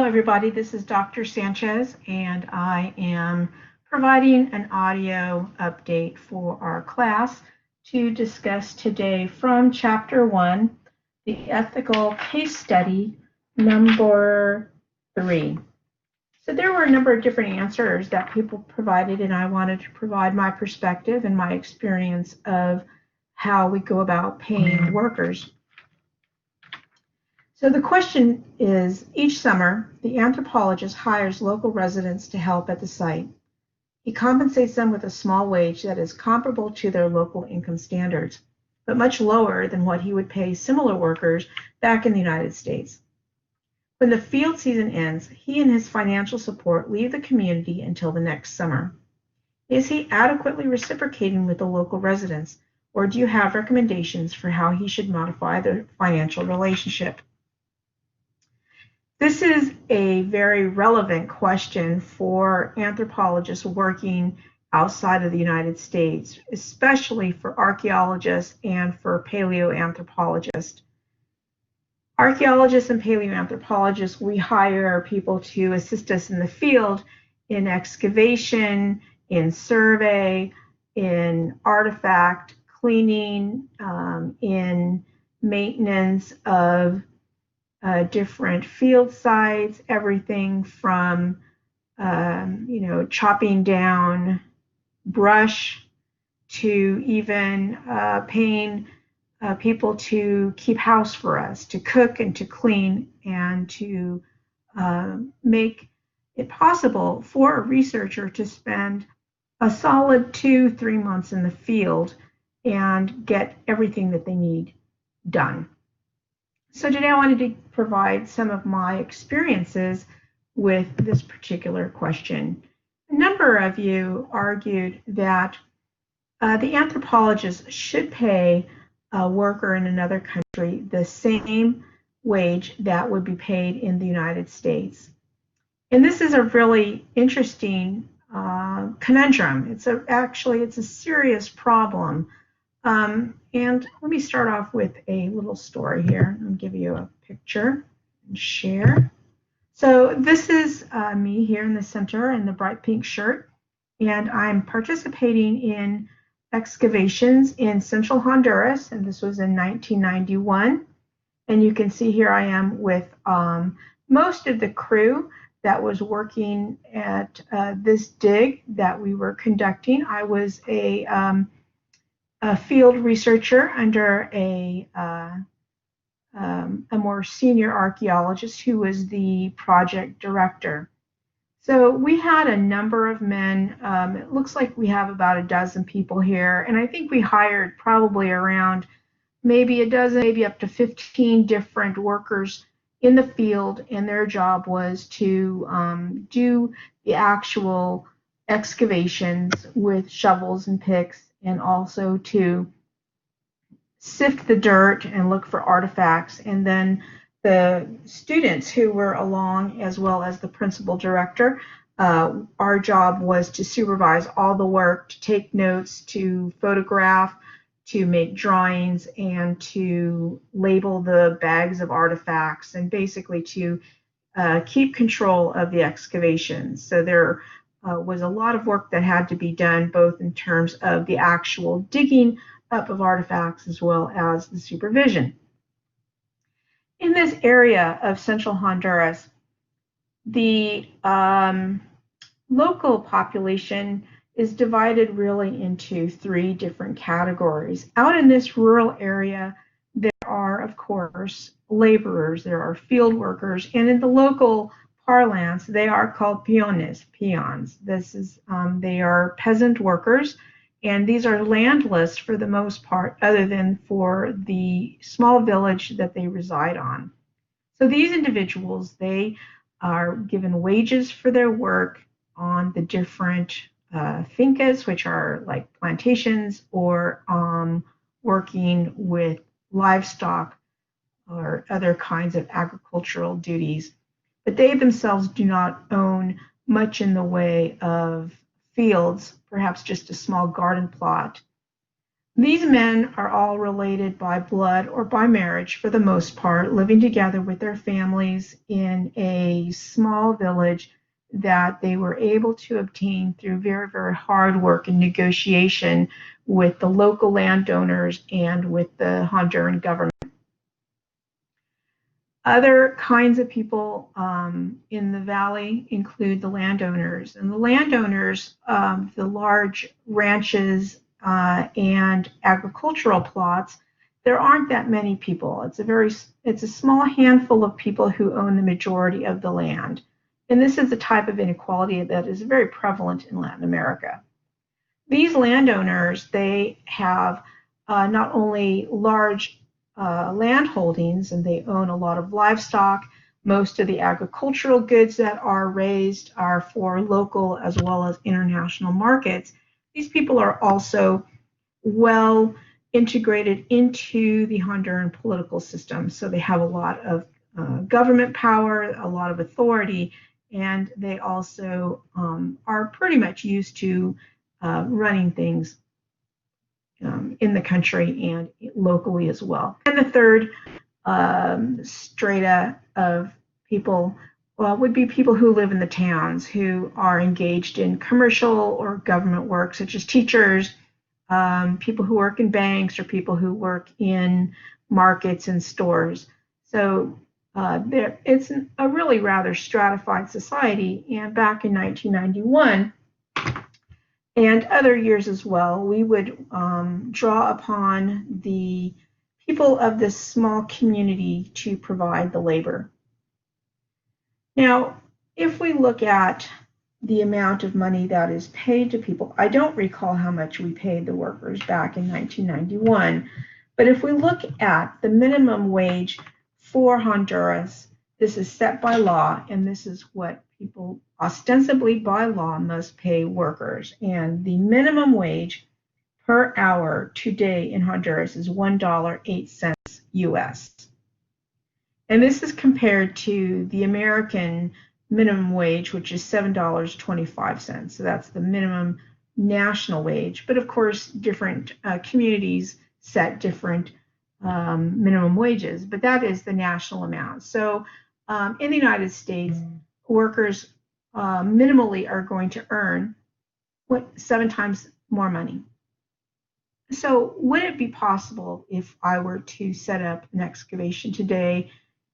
Hello, everybody. This is Dr. Sanchez, and I am providing an audio update for our class to discuss today from Chapter 1, the Ethical Case Study number 3. So there were a number of different answers that people provided, and I wanted to provide my perspective and my experience of how we go about paying workers. So the question is, each summer, the anthropologist hires local residents to help at the site. He compensates them with a small wage that is comparable to their local income standards, but much lower than what he would pay similar workers back in the United States. When the field season ends, he and his financial support leave the community until the next summer. Is he adequately reciprocating with the local residents, or do you have recommendations for how he should modify the financial relationship? This is a very relevant question for anthropologists working outside of the United States, especially for archaeologists and for paleoanthropologists. Archaeologists and paleoanthropologists, we hire people to assist us in the field in excavation, in survey, in artifact cleaning, in maintenance of different field sites, everything from chopping down brush to even paying people to keep house for us, to cook and to clean, and to make it possible for a researcher to spend a solid 2-3 months in the field and get everything that they need done. So today I wanted to provide some of my experiences with this particular question. A number of you argued that the anthropologist should pay a worker in another country the same wage that would be paid in the United States. And this is a really interesting conundrum. It's a serious problem. And let me start off with a little story here. I'll give you a picture and share. So this is me here in the center in the bright pink shirt, and I'm participating in excavations in central Honduras, and this was in 1991. And you can see here I am with most of the crew that was working at this dig that we were conducting. I was a field researcher under a more senior archaeologist who was the project director. So we had a number of men. It looks like we have about a dozen people here, and I think we hired probably around maybe a dozen, maybe up to 15 different workers in the field, and their job was to do the actual excavations with shovels and picks, and also to sift the dirt and look for artifacts. And then the students who were along, as well as the principal director, our job was to supervise all the work, to take notes, to photograph, to make drawings, and to label the bags of artifacts, and basically to keep control of the excavations. So there was a lot of work that had to be done, both in terms of the actual digging up of artifacts as well as the supervision. In this area of central Honduras, the local population is divided really into 3 different categories. Out in this rural area, there are, of course, laborers, there are field workers, and in the local parlance, they are called peones. They are peasant workers, and these are landless for the most part, other than for the small village that they reside on. So these individuals, they are given wages for their work on the different fincas, which are like plantations, or working with livestock or other kinds of agricultural duties. But they themselves do not own much in the way of fields, perhaps just a small garden plot. These men are all related by blood or by marriage for the most part, living together with their families in a small village that they were able to obtain through very, very hard work and negotiation with the local landowners and with the Honduran government. Other kinds of people in the valley include the landowners. And the landowners, the large ranches and agricultural plots, there aren't that many people. It's a small handful of people who own the majority of the land. And this is the type of inequality that is very prevalent in Latin America. These landowners, they have not only large land holdings and they own a lot of livestock. Most of the agricultural goods that are raised are for local as well as international markets. These people are also well integrated into the Honduran political system. So they have a lot of government power, a lot of authority, and they also are pretty much used to running things in the country and locally as well. And the third strata of people would be people who live in the towns who are engaged in commercial or government work, such as teachers, people who work in banks, or people who work in markets and stores. So it's a really rather stratified society. And back in 1991, and other years as well, we would draw upon the people of this small community to provide the labor. Now, if we look at the amount of money that is paid to people, I don't recall how much we paid the workers back in 1991, but if we look at the minimum wage for Honduras, this is set by law, and this is what people ostensibly by law must pay workers. And the minimum wage per hour today in Honduras is $1.08 US. And this is compared to the American minimum wage, which is $7.25. So that's the minimum national wage. But of course, different communities set different minimum wages, but that is the national amount. So in the United States, workers minimally are going to earn 7 times more money. So would it be possible if I were to set up an excavation today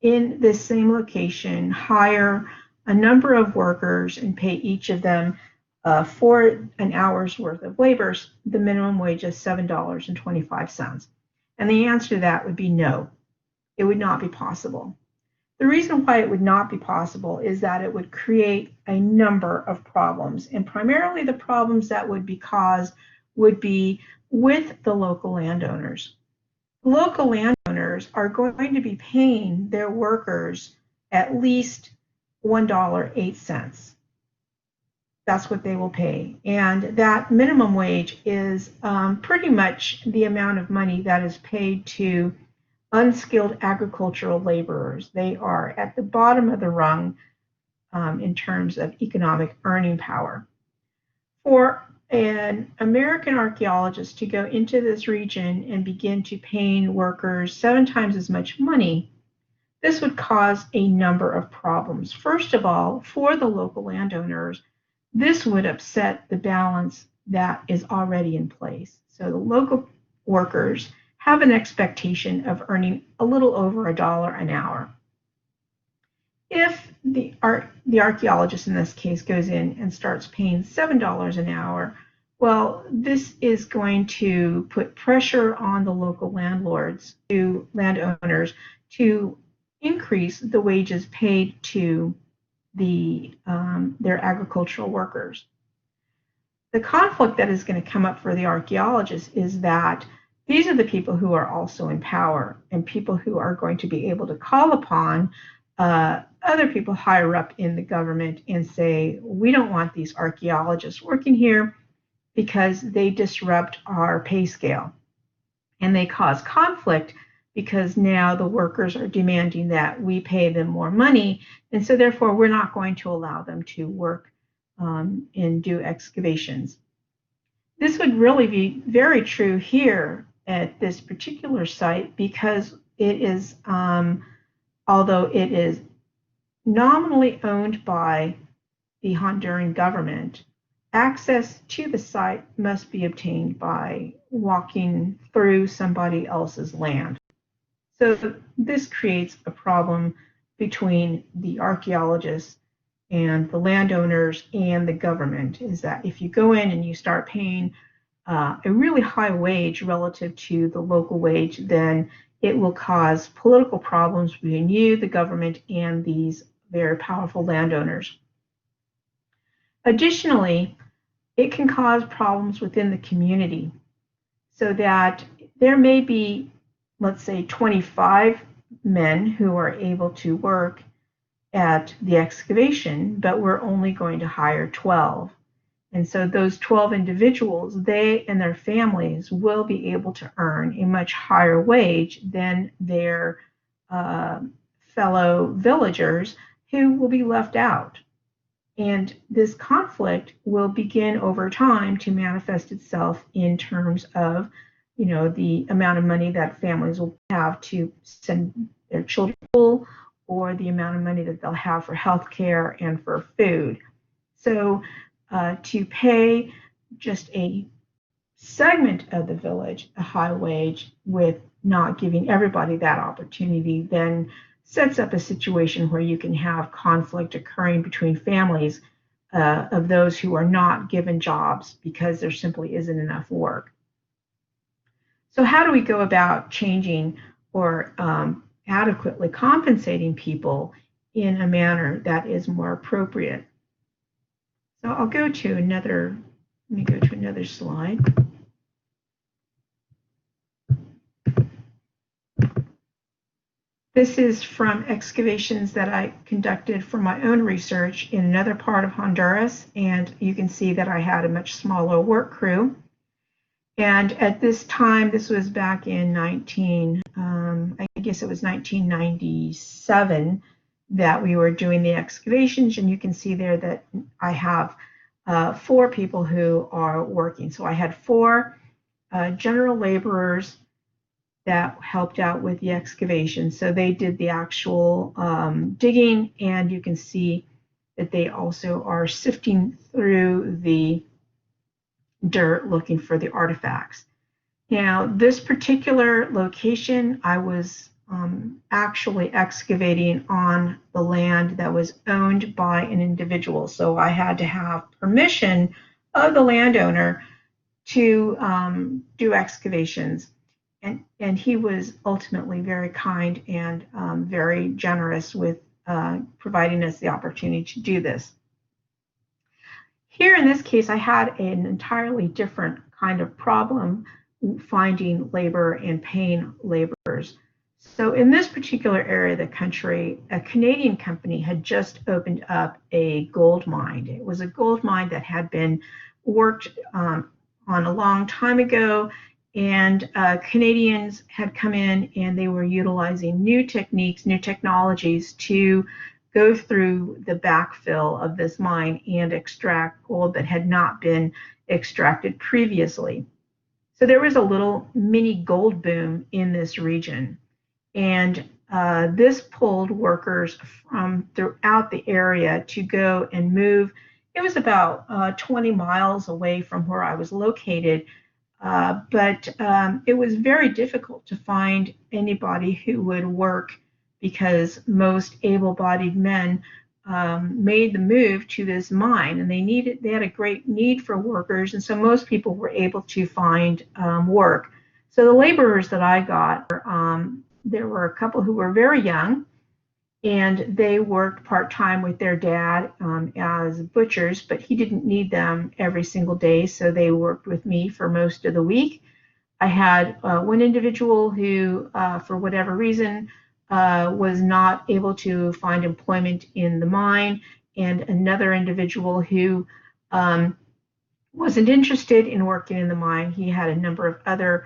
in this same location, hire a number of workers and pay each of them for an hour's worth of labor, the minimum wage is $7.25? And the answer to that would be no, it would not be possible. The reason why it would not be possible is that it would create a number of problems, and primarily the problems that would be caused would be with the local landowners. The local landowners are going to be paying their workers at least $1.08. That's what they will pay. And that minimum wage is pretty much the amount of money that is paid to unskilled agricultural laborers. They are at the bottom of the rung in terms of economic earning power. For an American archaeologist to go into this region and begin to pay workers 7 times as much money, this would cause a number of problems. First of all, for the local landowners, this would upset the balance that is already in place. So the local workers have an expectation of earning a little over $1 an hour. If the archaeologist in this case goes in and starts paying $7 an hour, well, this is going to put pressure on the local landowners to increase the wages paid to their agricultural workers. The conflict that is going to come up for the archaeologists is that these are the people who are also in power and people who are going to be able to call upon other people higher up in the government and say, we don't want these archaeologists working here because they disrupt our pay scale. And they cause conflict because now the workers are demanding that we pay them more money. And so therefore, we're not going to allow them to work and do excavations. This would really be very true here at this particular site because it is, although it is nominally owned by the Honduran government, access to the site must be obtained by walking through somebody else's land. So this creates a problem between the archaeologists and the landowners and the government, is that if you go in and you start paying a really high wage relative to the local wage, then it will cause political problems between you, the government, and these very powerful landowners. Additionally, it can cause problems within the community so that there may be, let's say, 25 men who are able to work at the excavation, but we're only going to hire 12. And so those 12 individuals, they and their families will be able to earn a much higher wage than their fellow villagers who will be left out. And this conflict will begin over time to manifest itself in terms of, the amount of money that families will have to send their children to school, or the amount of money that they'll have for health care and for food. So to pay just a segment of the village a high wage with not giving everybody that opportunity then sets up a situation where you can have conflict occurring between families of those who are not given jobs because there simply isn't enough work. So how do we go about changing or adequately compensating people in a manner that is more appropriate? So I'll go to another, let me go to another slide. This is from excavations that I conducted for my own research in another part of Honduras, and you can see that I had a much smaller work crew. And at this time, this was back in I guess it was 1997 that we were doing the excavations, and you can see there that I have 4 people who are working. So I had 4 general laborers that helped out with the excavation. So they did the actual digging, and you can see that they also are sifting through the dirt looking for the artifacts. Now, this particular location, I was actually excavating on the land that was owned by an individual. So I had to have permission of the landowner to do excavations. And he was ultimately very kind and very generous with providing us the opportunity to do this. Here in this case, I had an entirely different kind of problem finding labor and paying laborers. So in this particular area of the country, a Canadian company had just opened up a gold mine. It was a gold mine that had been worked on a long time ago, and Canadians had come in and they were utilizing new techniques, new technologies to go through the backfill of this mine and extract gold that had not been extracted previously. So there was a little mini gold boom in this region. And this pulled workers from throughout the area to go and move. It was about 20 miles away from where I was located, but it was very difficult to find anybody who would work because most able-bodied men made the move to this mine, and they had a great need for workers, and so most people were able to find work. So the laborers that I got, there were a couple who were very young, and they worked part-time with their dad as butchers, but he didn't need them every single day, so they worked with me for most of the week. I had one individual who, for whatever reason, was not able to find employment in the mine, and another individual who wasn't interested in working in the mine. He had a number of other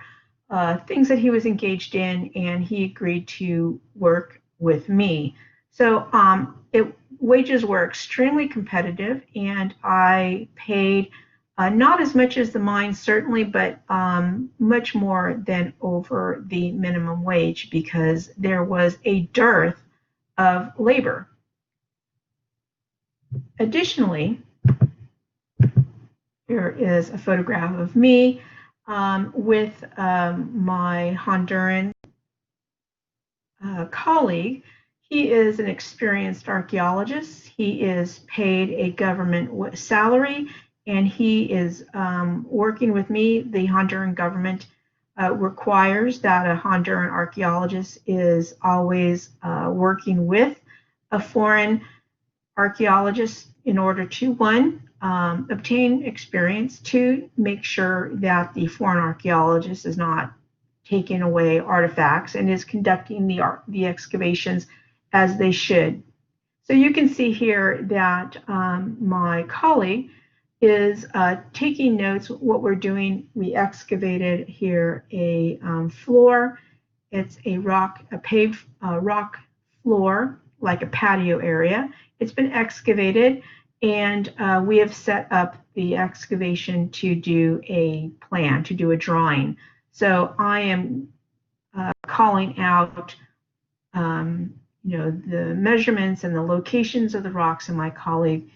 things that he was engaged in, and he agreed to work with me. So wages were extremely competitive, and I paid Not as much as the mines, certainly, but much more than over the minimum wage because there was a dearth of labor. Additionally, here is a photograph of me with my Honduran colleague. He is an experienced archaeologist. He is paid a government salary, and he is working with me. The Honduran government requires that a Honduran archaeologist is always working with a foreign archaeologist in order to, one, obtain experience, two, make sure that the foreign archaeologist is not taking away artifacts and is conducting the excavations as they should. So you can see here that my colleague is taking notes. What we're doing, we excavated here a floor. It's a paved rock floor, like a patio area. It's been excavated, and we have set up the excavation to do a plan, to do a drawing. So I am calling out, the measurements and the locations of the rocks, and my colleague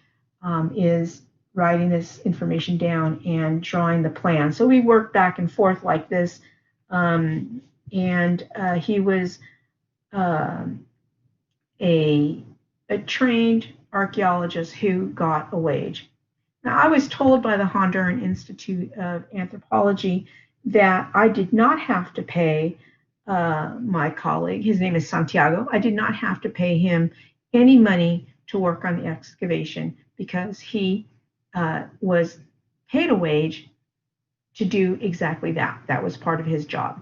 is writing this information down and drawing the plan. So we work back and forth like this, and he was a trained archaeologist who got a wage. Now, I was told by the Honduran Institute of Anthropology that I did not have to pay my colleague, his name is Santiago, I did not have to pay him any money to work on the excavation because he was paid a wage to do exactly that. That was part of his job.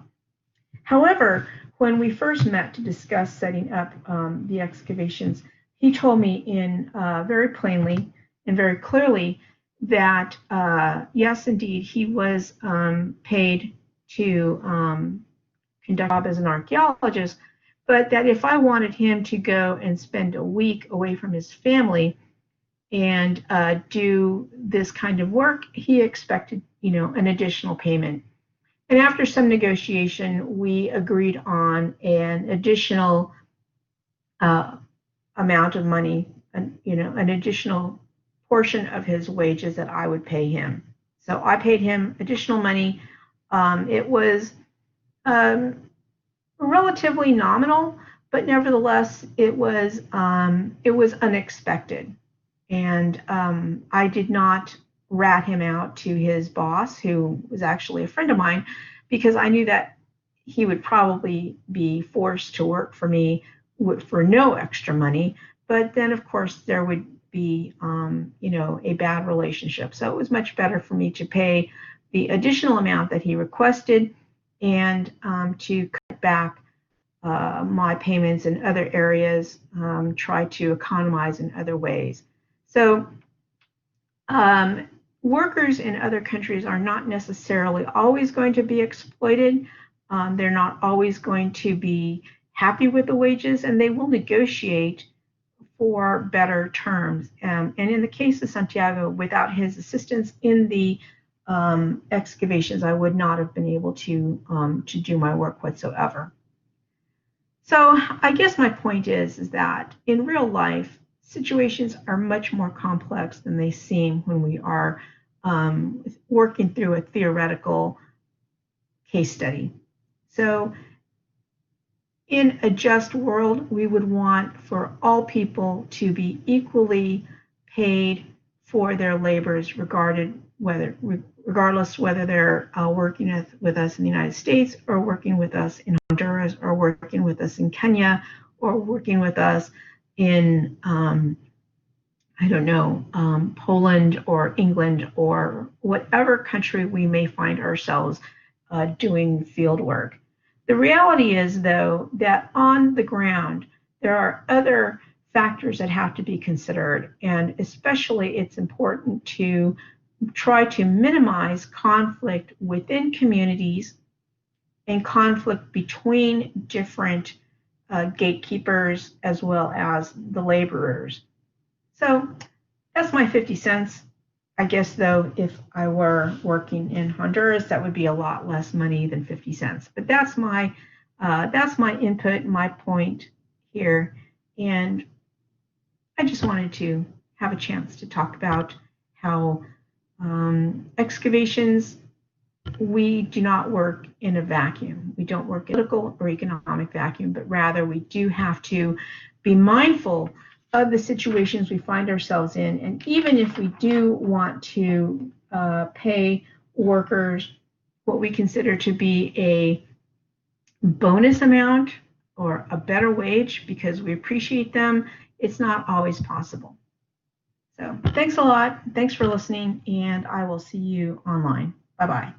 However, when we first met to discuss setting up the excavations, he told me very plainly and very clearly that yes, indeed, he was paid to conduct a job as an archaeologist, but that if I wanted him to go and spend a week away from his family and do this kind of work, he expected, an additional payment. And after some negotiation, we agreed on an additional amount of money, an additional portion of his wages that I would pay him. So I paid him additional money. It was relatively nominal, but nevertheless, it was unexpected, and I did not rat him out to his boss, who was actually a friend of mine, because I knew that he would probably be forced to work for me for no extra money. But then, of course, there would be, a bad relationship. So it was much better for me to pay the additional amount that he requested and to cut back my payments in other areas, try to economize in other ways. So workers in other countries are not necessarily always going to be exploited. They're not always going to be happy with the wages, and they will negotiate for better terms. And in the case of Santiago, without his assistance in the excavations, I would not have been able to do my work whatsoever. So I guess my point is that in real life, situations are much more complex than they seem when we are working through a theoretical case study. So in a just world, we would want for all people to be equally paid for their labors, regardless whether they're working with us in the United States or working with us in Honduras or working with us in Kenya or working with us in, Poland or England or whatever country we may find ourselves doing field work. The reality is, though, that on the ground, there are other factors that have to be considered, and especially it's important to try to minimize conflict within communities and conflict between different gatekeepers as well as the laborers. So that's my 50 cents. I guess though, if I were working in Honduras, that would be a lot less money than 50 cents. But that's my input, my point here, and I just wanted to have a chance to talk about how excavations, we do not work in a vacuum. We don't work in a political or economic vacuum, but rather we do have to be mindful of the situations we find ourselves in. And even if we do want to pay workers what we consider to be a bonus amount or a better wage because we appreciate them, it's not always possible. So thanks a lot. Thanks for listening, and I will see you online. Bye bye.